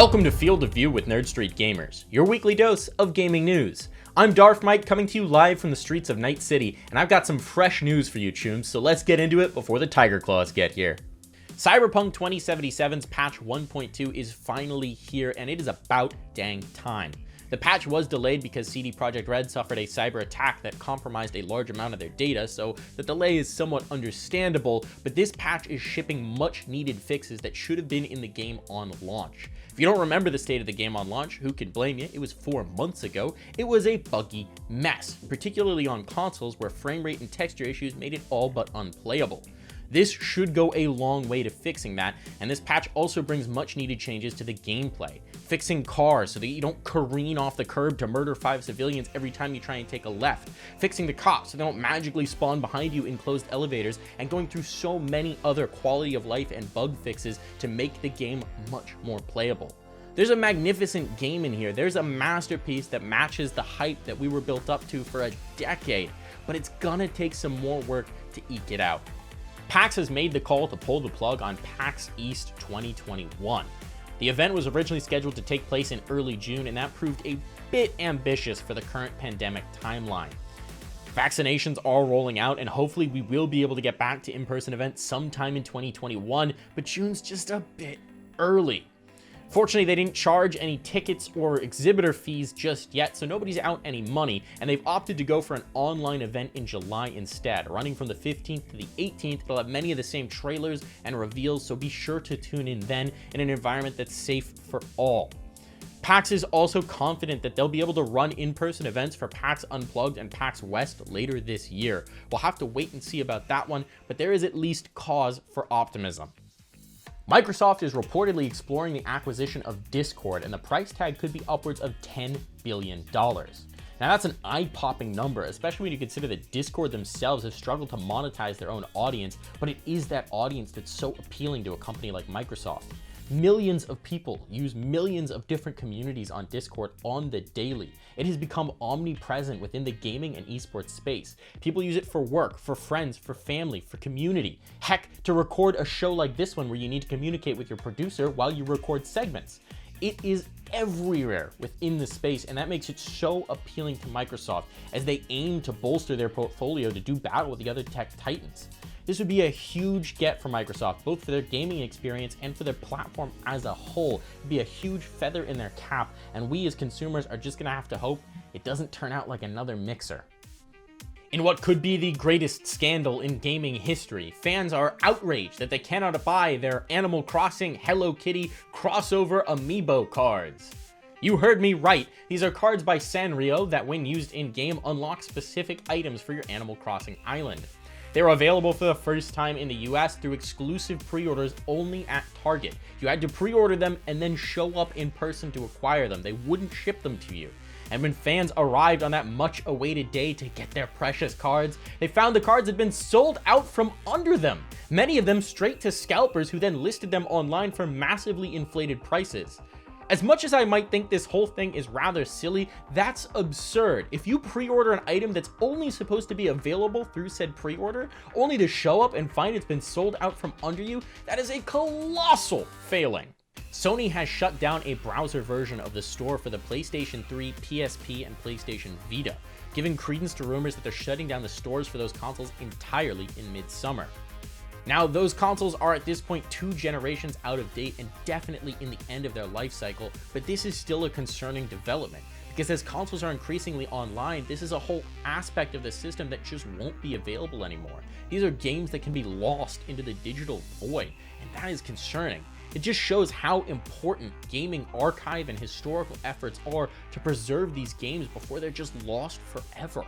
Welcome to Field of View with Nerd Street Gamers, your weekly dose of gaming news. I'm Darth Mike coming to you live from the streets of Night City, and I've got some fresh news for you chooms, so let's get into it before the Tiger Claws get here. Cyberpunk 2077's patch 1.2 is finally here, and it is about dang time. The patch was delayed because CD Projekt Red suffered a cyber attack that compromised a large amount of their data, so the delay is somewhat understandable, but this patch is shipping much needed fixes that should have been in the game on launch. If you don't remember the state of the game on launch, who can blame you? It was 4 months ago. It was a buggy mess, particularly on consoles where frame rate and texture issues made it all but unplayable. This should go a long way to fixing that, and this patch also brings much needed changes to the gameplay. Fixing cars so that you don't careen off the curb to murder 5 civilians every time you try and take a left. Fixing the cops so they don't magically spawn behind you in closed elevators, and going through so many other quality of life and bug fixes to make the game much more playable. There's a magnificent game in here. There's a masterpiece that matches the hype that we were built up to for a decade, but it's gonna take some more work to eke it out. PAX has made the call to pull the plug on PAX East 2021. The event was originally scheduled to take place in early June, and that proved a bit ambitious for the current pandemic timeline. Vaccinations are rolling out, and hopefully we will be able to get back to in-person events sometime in 2021, but June's just a bit early. Fortunately, they didn't charge any tickets or exhibitor fees just yet, so nobody's out any money, and they've opted to go for an online event in July instead. Running from the 15th to the 18th, it'll have many of the same trailers and reveals, so be sure to tune in then in an environment that's safe for all. PAX is also confident that they'll be able to run in-person events for PAX Unplugged and PAX West later this year. We'll have to wait and see about that one, but there is at least cause for optimism. Microsoft is reportedly exploring the acquisition of Discord, and the price tag could be upwards of $10 billion. Now that's an eye-popping number, especially when you consider that Discord themselves have struggled to monetize their own audience, but it is that audience that's so appealing to a company like Microsoft. Millions of people use millions of different communities on Discord on the daily. It has become omnipresent within the gaming and esports space. People use it for work, for friends, for family, for community. Heck, to record a show like this one where you need to communicate with your producer while you record segments. It is everywhere within the space, and that makes it so appealing to Microsoft as they aim to bolster their portfolio to do battle with the other tech titans. This would be a huge get for Microsoft, both for their gaming experience and for their platform as a whole. It'd be a huge feather in their cap, and we as consumers are just gonna have to hope it doesn't turn out like another Mixer. In what could be the greatest scandal in gaming history, fans are outraged that they cannot buy their Animal Crossing Hello Kitty crossover amiibo cards. You heard me right. These are cards by Sanrio that, when used in-game, unlock specific items for your Animal Crossing island. They were available for the first time in the US through exclusive pre-orders only at Target. You had to pre-order them and then show up in person to acquire them. They wouldn't ship them to you. And when fans arrived on that much-awaited day to get their precious cards, they found the cards had been sold out from under them. Many of them straight to scalpers who then listed them online for massively inflated prices. As much as I might think this whole thing is rather silly, that's absurd. If you pre-order an item that's only supposed to be available through said pre-order, only to show up and find it's been sold out from under you, that is a colossal failing. Sony has shut down a browser version of the store for the PlayStation 3, PSP, and PlayStation Vita, giving credence to rumors that they're shutting down the stores for those consoles entirely in mid-summer. Now, those consoles are at this point 2 generations out of date and definitely in the end of their life cycle, but this is still a concerning development, because as consoles are increasingly online, this is a whole aspect of the system that just won't be available anymore. These are games that can be lost into the digital void, and that is concerning. It just shows how important gaming archive and historical efforts are to preserve these games before they're just lost forever.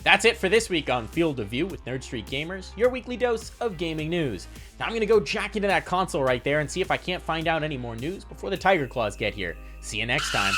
That's it for this week on Field of View with Nerd Street Gamers, your weekly dose of gaming news. Now I'm going to go jack into that console right there and see if I can't find out any more news before the Tiger Claws get here. See you next time.